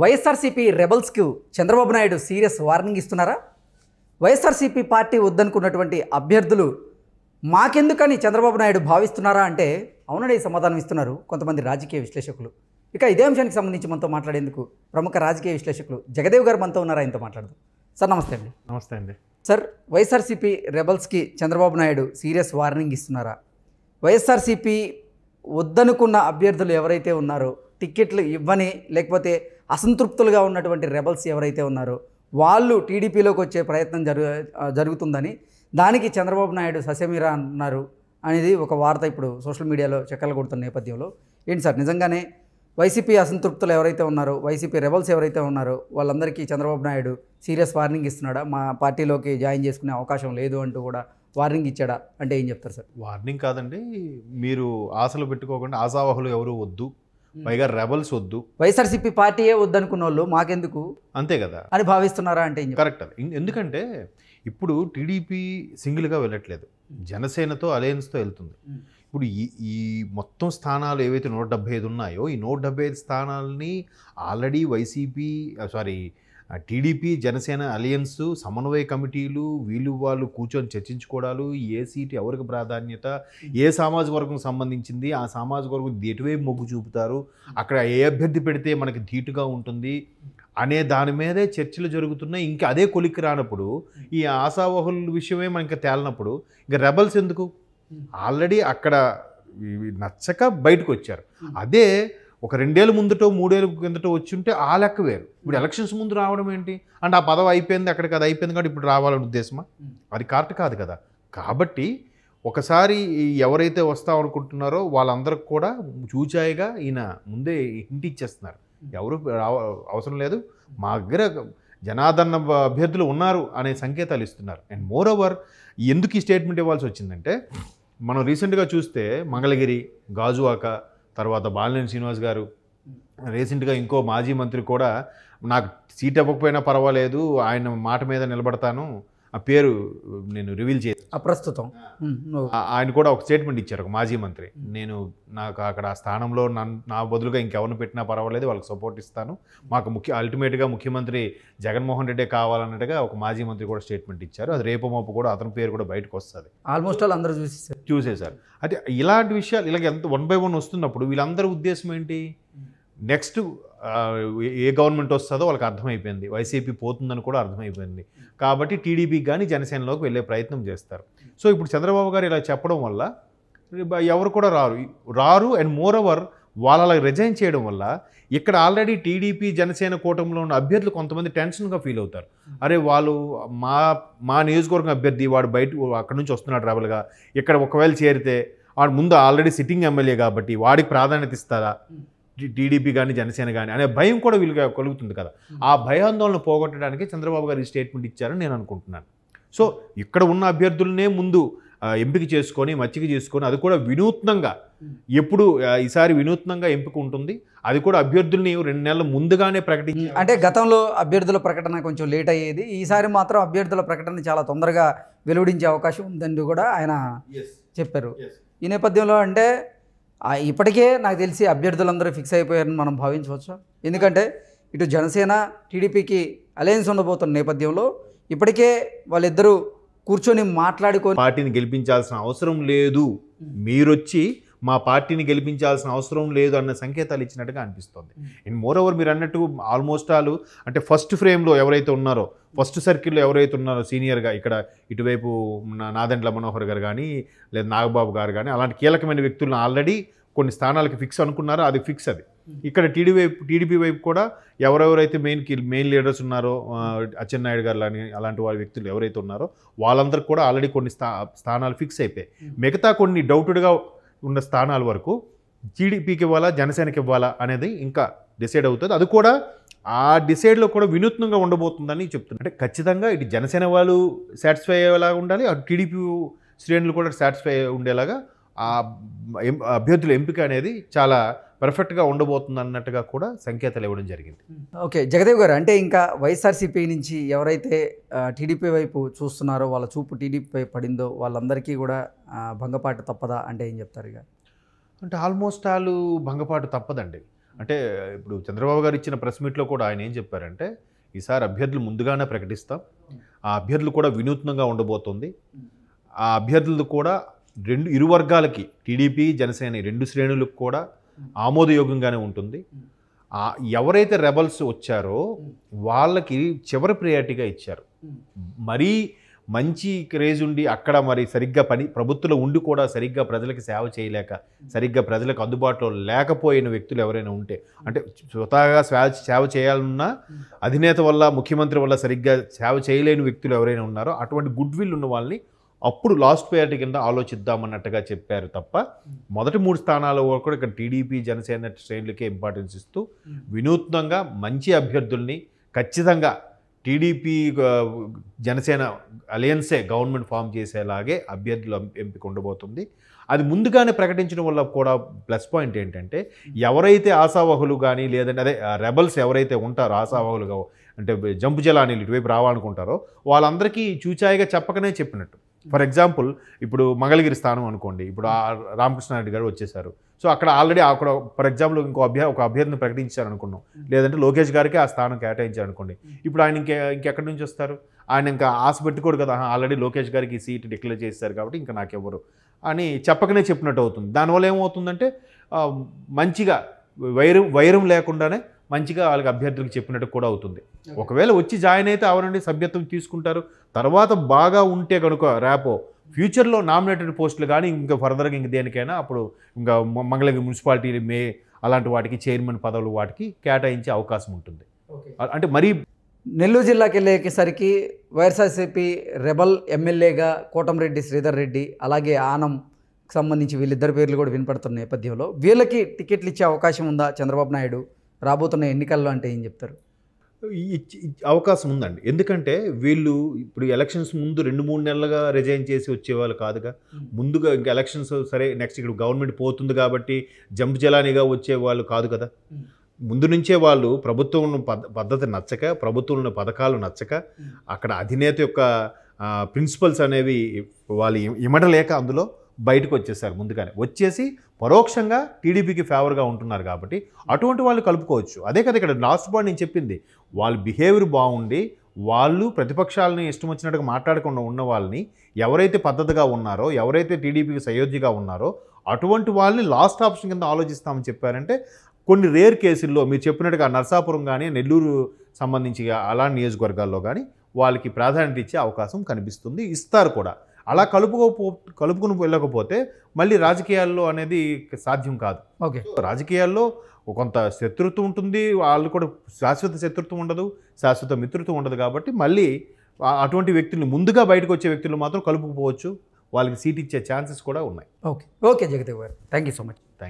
YSRCP రెబల్స్కు Chandrababu Naidu serious warning ఇస్తున్నారా? YSRCP party వద్దనుకున్నటువంటి అభ్యర్థులు మాకెందుకని చంద్రబాబు నాయుడు భావిస్తున్నారా అంటే అవుననే సమాధానం ఇస్తున్నారు కొంతమంది రాజకీయ విశ్లేషకులు. ఇక ఇదే అంశానికి సంబంధించి మనతో మాట్లాడేందుకు ప్రముఖ రాజకీయ విశ్లేషకులు జగదేవ్ గారు మనతో ఉన్నారా? ఆయనతో మాట్లాడదాం. సార్ నమస్తే అండి. నమస్తే అండి. సార్, వైఎస్ఆర్సీపీ రెబల్స్కి చంద్రబాబు నాయుడు సీరియస్ వార్నింగ్ ఇస్తున్నారా? వైఎస్ఆర్సీపీ వద్దనుకున్న అభ్యర్థులు ఎవరైతే ఉన్నారో, టిక్కెట్లు ఇవ్వని లేకపోతే అసంతృప్తులుగా ఉన్నటువంటి రెబల్స్ ఎవరైతే ఉన్నారో వాళ్ళు టీడీపీలోకి వచ్చే ప్రయత్నం జరుగుతుందని, దానికి చంద్రబాబు నాయుడు ససేమిరా అన్నారు అనేది ఒక వార్త ఇప్పుడు సోషల్ మీడియాలో చక్కర్లు కొడుతున్న నేపథ్యంలో ఏంటి సార్, నిజంగానే వైసీపీ అసంతృప్తులు ఎవరైతే ఉన్నారో, వైసీపీ రెబల్స్ ఎవరైతే ఉన్నారో వాళ్ళందరికీ చంద్రబాబు నాయుడు సీరియస్ వార్నింగ్ ఇస్తున్నాడా? మా పార్టీలోకి జాయిన్ చేసుకునే అవకాశం లేదు అంటూ కూడా వార్నింగ్ ఇచ్చాడా అంటే ఏం చెప్తారు సార్? వార్నింగ్ కాదండి, మీరు ఆశలు పెట్టుకోకుండా ఆశావహులు ఎవరు వద్దు, పైగా రెబల్స్ వద్దు, వైఎస్ఆర్సీపీ పార్టీయే వద్దనుకున్న వాళ్ళు మాకెందుకు అంతే కదా అని భావిస్తున్నారా అంటే కరెక్ట్. అది ఎందుకంటే ఇప్పుడు టీడీపీ సింగిల్గా వెళ్ళట్లేదు, జనసేనతో అలయన్స్తో వెళ్తుంది. ఇప్పుడు ఈ మొత్తం స్థానాలు ఏవైతే 175 ఉన్నాయో ఈ 175 స్థానాలని ఆల్రెడీ టీడీపీ జనసేన అలయన్స్ సమన్వయ కమిటీలు వాళ్ళు కూర్చొని చర్చించుకోవడాలు, ఏ సీటు ఎవరికి ప్రాధాన్యత, ఏ సామాజిక వర్గం సంబంధించింది, ఆ సామాజిక వర్గం ఎటువైపు మొగ్గు చూపుతారు, అక్కడ ఏ అభ్యర్థి పెడితే మనకి ధీటుగా ఉంటుంది అనే దాని మీదే చర్చలు జరుగుతున్నాయి. ఇంకా అదే కొలిక్కి రానప్పుడు, ఈ ఆశావహుల విషయమే మనకి తేలినప్పుడు ఇంకా రెబల్స్ ఎందుకు? ఆల్రెడీ అక్కడ నచ్చక బయటకు వచ్చారు. అదే ఒక 2 ఏళ్ళ ముందుటో 3 ఏళ్ళ కిందటో వచ్చి ఉంటే ఆ లెక్క వేరు. ఇప్పుడు ఎలక్షన్స్ ముందు రావడం ఏంటి అంటే ఆ పదవి అయిపోయింది, అక్కడికి అది అయిపోయింది కాబట్టి ఇప్పుడు రావాలని ఉద్దేశమా? అది కరెక్ట్ కాదు కదా. కాబట్టి ఒకసారి ఎవరైతే వస్తామనుకుంటున్నారో వాళ్ళందరికి కూడా చూచాయిగా ఈయన ముందే హింట్ ఇచ్చేస్తున్నారు, ఎవరు అవసరం లేదు, మా దగ్గర జనాదరణ అభ్యర్థులు ఉన్నారు అనే సంకేతాలు ఇస్తున్నారు. అండ్ మోర్ ఓవర్ ఎందుకు ఈ స్టేట్మెంట్ ఇవ్వాల్సి వచ్చిందంటే, మనం రీసెంట్గా చూస్తే మంగళగిరి, గాజువాక, తర్వాత బాలినేని శ్రీనివాస్ గారు, రీసెంట్గా ఇంకో మాజీ మంత్రి కూడా నాకు సీట్ ఇవ్వకపోయినా పర్వాలేదు ఆయన మాట మీద నిలబడతాను, ఆ పేరు నేను రివీల్ చేసి అప్రస్తుతం ఆయన కూడా ఒక స్టేట్మెంట్ ఇచ్చారు, ఒక మాజీ మంత్రి. నేను నాకు అక్కడ ఆ స్థానంలో నా బదులుగా ఇంకెవరిని పెట్టినా పర్వాలేదు, వాళ్ళకి సపోర్ట్ ఇస్తాను, మాకు అల్టిమేట్గా ముఖ్యమంత్రి జగన్మోహన్ రెడ్డే కావాలన్నట్టుగా ఒక మాజీ మంత్రి కూడా స్టేట్మెంట్ ఇచ్చారు. అది రేపు మోపు కూడా అతని పేరు కూడా బయటకు వస్తుంది. ఆల్మోస్ట్ వాళ్ళు అందరూ చూసేశారు. అయితే ఇలాంటి విషయాలు ఇలాగ ఎంత 1 by 1 వస్తున్నప్పుడు వీళ్ళందరి ఉద్దేశం ఏంటి? నెక్స్ట్ ఏ గవర్నమెంట్ వస్తుందో వాళ్ళకి అర్థమైపోయింది, వైసీపీ పోతుందని కూడా అర్థమైపోయింది. కాబట్టి టీడీపీకి కానీ జనసేనలోకి వెళ్ళే ప్రయత్నం చేస్తారు. సో ఇప్పుడు చంద్రబాబు గారు ఇలా చెప్పడం వల్ల ఎవరు కూడా రారు. అండ్ మోర్ ఓవర్ వాళ్ళు అలా రిజైన్ చేయడం వల్ల ఇక్కడ ఆల్రెడీ టీడీపీ జనసేన కూటమిలో ఉన్న అభ్యర్థులు కొంతమంది టెన్షన్గా ఫీల్ అవుతారు. అరే వాళ్ళు మా నియోజకవర్గం అభ్యర్థి వాడు బయట అక్కడి నుంచి వస్తున్నాడు రెబల్గా, ఇక్కడ ఒకవేళ చేరితే వాడు ముందు ఆల్రెడీ సిట్టింగ్ ఎమ్మెల్యే కాబట్టి వాడికి ప్రాధాన్యత ఇస్తారా టీడీపీ కానీ జనసేన కానీ అనే భయం కూడా వీళ్ళకి కలుగుతుంది కదా. ఆ భయాందోళన పోగొట్టడానికి చంద్రబాబు గారు ఈ స్టేట్మెంట్ ఇచ్చారని నేను అనుకుంటున్నాను. సో ఇక్కడ ఉన్న అభ్యర్థులనే ముందు ఎంపిక చేసుకొని మచ్చిక చేసుకొని, అది కూడా వినూత్నంగా, ఎప్పుడు ఈసారి వినూత్నంగా ఎంపిక ఉంటుంది, అది కూడా అభ్యర్థుల్ని 2 నెలల ముందుగానే ప్రకటించి, అంటే గతంలో అభ్యర్థుల ప్రకటన కొంచెం లేట్ అయ్యేది, ఈసారి మాత్రం అభ్యర్థుల ప్రకటన చాలా తొందరగా వెలువడించే అవకాశం ఉందని కూడా ఆయన చెప్పారు. ఈ నేపథ్యంలో అంటే ఇప్పటికే నాకు తెలిసి అభ్యర్థులందరూ ఫిక్స్ అయిపోయారని మనం భావించవచ్చు. ఎందుకంటే ఇటు జనసేన టీడీపీకి అలయన్స్ ఉండబోతున్న నేపథ్యంలో ఇప్పటికే వాళ్ళిద్దరూ కూర్చొని మాట్లాడుకొని పార్టీని గెలిపించాల్సిన అవసరం లేదు, మీరొచ్చి మా పార్టీని గెలిపించాల్సిన అవసరం లేదు అన్న సంకేతాలు ఇచ్చినట్టుగా అనిపిస్తుంది. అండ్ మోర్ ఓవర్ మీరు అన్నట్టు ఆల్మోస్ట్ ఆల్ అంటే ఫస్ట్ ఫ్రేమ్లో ఎవరైతే ఉన్నారో, ఫస్ట్ సర్కిల్లో ఎవరైతే ఉన్నారో సీనియర్గా, ఇక్కడ ఇటువైపు నాదెండ్ల మనోహర్ గారు కానీ లేదా నాగబాబు గారు కానీ అలాంటి కీలకమైన వ్యక్తులను ఆల్రెడీ కొన్ని స్థానాలకి ఫిక్స్ అనుకున్నారో అది ఫిక్స్. అది ఇక్కడ టీడీపీ వైపు కూడా ఎవరెవరైతే మెయిన్ లీడర్స్ ఉన్నారో, అచ్చెన్నాయుడు గారు అని అలాంటి వారి వ్యక్తులు ఎవరైతే ఉన్నారో వాళ్ళందరికీ కూడా ఆల్రెడీ కొన్ని స్థానాలు ఫిక్స్ అయిపోయాయి. మిగతా కొన్ని డౌటెడ్గా ఉన్న స్థానాల వరకు టీడీపీకి ఇవ్వాలా జనసేనకి ఇవ్వాలా అనేది ఇంకా డిసైడ్ అవుతుంది. అది కూడా ఆ డిసైడ్లో కూడా వినూత్నంగా ఉండబోతుందని చెప్తున్నారు. అంటే ఖచ్చితంగా ఇటు జనసేన వాళ్ళు సాటిస్ఫై అయ్యేలాగా ఉండాలి, అటు టీడీపీ శ్రేణులు కూడా సాటిస్ఫై ఉండేలాగా ఆ అభ్యర్థుల ఎంపిక అనేది చాలా పర్ఫెక్ట్గా ఉండబోతుంది అన్నట్టుగా కూడా సంకేతాలు ఇవ్వడం జరిగింది. ఓకే జగదేవ్ గారు, అంటే ఇంకా వైఎస్ఆర్సీపీ నుంచి ఎవరైతే టీడీపీ వైపు చూస్తున్నారో, వాళ్ళ చూపు టీడీపీపై పడిందో వాళ్ళందరికీ కూడా భంగపాటు తప్పదా అంటే ఏం చెప్తారు? ఇక అంటే ఆల్మోస్ట్ భంగపాటు తప్పదండి. అంటే ఇప్పుడు చంద్రబాబు గారు ఇచ్చిన ప్రెస్ మీట్లో కూడా ఆయన ఏం చెప్పారంటే ఈసారి అభ్యర్థులు ముందుగానే ప్రకటిస్తాం, ఆ అభ్యర్థులు కూడా వినూత్నంగా ఉండబోతుంది, ఆ అభ్యర్థులు కూడా ఇరు వర్గాలకి టీడీపీ జనసేన 2 శ్రేణులకు కూడా ఆమోదయోగ్యంగానే ఉంటుంది. ఎవరైతే రెబల్స్ వచ్చారో వాళ్ళకి చివరి ప్రియారిటీగా ఇచ్చారు. మరీ మంచి క్రేజ్ ఉండి అక్కడ మరి సరిగ్గా ప్రభుత్వంలో ఉండి కూడా సరిగ్గా ప్రజలకు సేవ చేయలేక, సరిగ్గా ప్రజలకు అందుబాటులో లేకపోయిన వ్యక్తులు ఎవరైనా ఉంటే, అంటే స్వతహాగా సేవ చేయాలన్నా అధినేత వల్ల ముఖ్యమంత్రి వల్ల సరిగ్గా సేవ చేయలేని వ్యక్తులు ఎవరైనా ఉన్నారో అటువంటి గుడ్ విల్ ఉన్న వాళ్ళని అప్పుడు లాస్ట్ ప్రయారిటీ కింద ఆలోచిద్దామన్నట్టుగా చెప్పారు తప్ప మొదటి 3 స్థానాల వరకు కూడా ఇక్కడ టీడీపీ జనసేన శ్రేణులకే ఇంపార్టెన్స్ ఇస్తూ వినూత్నంగా మంచి అభ్యర్థుల్ని ఖచ్చితంగా టీడీపీ జనసేన అలయన్సే గవర్నమెంట్ ఫామ్ చేసేలాగే అభ్యర్థులు ఎంపిక ఉండబోతుంది. అది ముందుగానే ప్రకటించడం వల్ల కూడా ప్లస్ పాయింట్ ఏంటంటే ఎవరైతే ఆశావహులు కానీ లేదంటే అదే రెబల్స్ ఎవరైతే ఉంటారో ఆశావహులుగా అంటే జంపు జలానీలు ఇటువైపు రావాలనుకుంటారో వాళ్ళందరికీ చూచాయిగా చెప్పకనే చెప్పినట్టు. ఫర్ ఎగ్జాంపుల్ ఇప్పుడు మంగళగిరి స్థానం అనుకోండి, ఇప్పుడు రామకృష్ణారెడ్డి గారు వచ్చేసారు. సో అక్కడ ఆల్రెడీ అక్కడ ఫర్ ఎగ్జాంపుల్ ఒక అభ్యర్థిని ప్రకటించారు అనుకున్నాం, లేదంటే లోకేష్ గారికి ఆ స్థానం కేటాయించారు అనుకోండి. ఇప్పుడు ఆయన ఇంకెక్కడి నుంచి వస్తారు? ఆయన ఇంకా ఆశ పెట్టుకోడు కదా, ఆల్రెడీ లోకేష్ గారికి ఈ సీట్ డిక్లేర్ చేశారు కాబట్టి ఇంకా నాకెవరు అని చెప్పకనే చెప్పినట్టు అవుతుంది. దానివల్ల ఏమవుతుందంటే మంచిగా వైరం లేకుండానే మంచిగా వాళ్ళకి అభ్యర్థులకు చెప్పినట్టు కూడా అవుతుంది. ఒకవేళ వచ్చి జాయిన్ అయితే అవరండి సభ్యత్వం తీసుకుంటారు, తర్వాత బాగా ఉంటే కనుక ర్యాపో ఫ్యూచర్లో నామినేటెడ్ పోస్టులు కానీ ఇంకా ఫర్దర్గా ఇంక దేనికైనా అప్పుడు ఇంకా మంగళగిరి మున్సిపాలిటీ అలాంటి వాటికి చైర్మన్ పదవులు వాటికి కేటాయించే అవకాశం ఉంటుంది. అంటే మరీ నెల్లూరు జిల్లాకి వెళ్ళేసరికి వైఎస్ఆర్సీపీ రెబల్ ఎమ్మెల్యేగా కోటంరెడ్డి శ్రీధర్ రెడ్డి అలాగే ఆనంకి సంబంధించి వీళ్ళిద్దరి పేర్లు కూడా వినపడుతున్న నేపథ్యంలో వీళ్ళకి టికెట్లు ఇచ్చే అవకాశం ఉందా చంద్రబాబు నాయుడు రాబోతున్న ఎన్నికల్లో అంటే ఏం చెప్తారు? అవకాశం ఉందండి. ఎందుకంటే వీళ్ళు ఇప్పుడు ఎలక్షన్స్ ముందు 2-3 నెలలుగా రిజైన్ చేసి వచ్చేవాళ్ళు కాదుగా. ముందుగా ఇంకా ఎలక్షన్స్ సరే నెక్స్ట్ ఇక్కడ గవర్నమెంట్ పోతుంది కాబట్టి జంప్ జలానీగా వచ్చేవాళ్ళు కాదు కదా. ముందు నుంచే వాళ్ళు ప్రభుత్వం పద్ధతి నచ్చక, ప్రభుత్వంలో పథకాలు నచ్చక, అక్కడ అధినేత యొక్క ప్రిన్సిపల్స్ అనేవి వాళ్ళు ఇమడలేక అందులో బయటకు వచ్చేసారు. ముందుగానే వచ్చేసి పరోక్షంగా టీడీపీకి ఫేవర్గా ఉంటున్నారు కాబట్టి అటువంటి వాళ్ళు కలుపుకోవచ్చు. అదే కదా ఇక్కడ లాస్ట్ పాయింట్ నేను చెప్పింది, వాళ్ళ బిహేవియర్ బాగుండి వాళ్ళు ప్రతిపక్షాలని ఇష్టం వచ్చినట్టుగా మాట్లాడకుండా ఉన్న వాళ్ళని ఎవరైతే పద్ధతిగా ఉన్నారో, ఎవరైతే టీడీపీకి సయోధ్యగా ఉన్నారో అటువంటి వాళ్ళని లాస్ట్ ఆప్షన్ కింద ఆలోచిస్తామని చెప్పారంటే కొన్ని రేర్ కేసుల్లో మీరు చెప్పినట్టుగా నర్సాపురం కానీ నెల్లూరు సంబంధించి అలాంటి నియోజకవర్గాల్లో కానీ వాళ్ళకి ప్రాధాన్యత ఇచ్చే అవకాశం కనిపిస్తుంది, ఇస్తారు కూడా. అలా కలుపుకుని వెళ్ళకపోతే మళ్ళీ రాజకీయాల్లో అనేది సాధ్యం కాదు. ఓకే, రాజకీయాల్లో కొంత శత్రుత్వం ఉంటుంది, వాళ్ళు కూడా శాశ్వత శత్రుత్వం ఉండదు, శాశ్వత మిత్రుత్వం ఉండదు. కాబట్టి మళ్ళీ అటువంటి వ్యక్తులు ముందుగా బయటకు వచ్చే వ్యక్తులు మాత్రం కలుపుకుపోవచ్చు, వాళ్ళకి సీట్ ఇచ్చే ఛాన్సెస్ కూడా ఉన్నాయి. ఓకే ఓకే జగదేవ్ గారు, థ్యాంక్ యూ సో మచ్.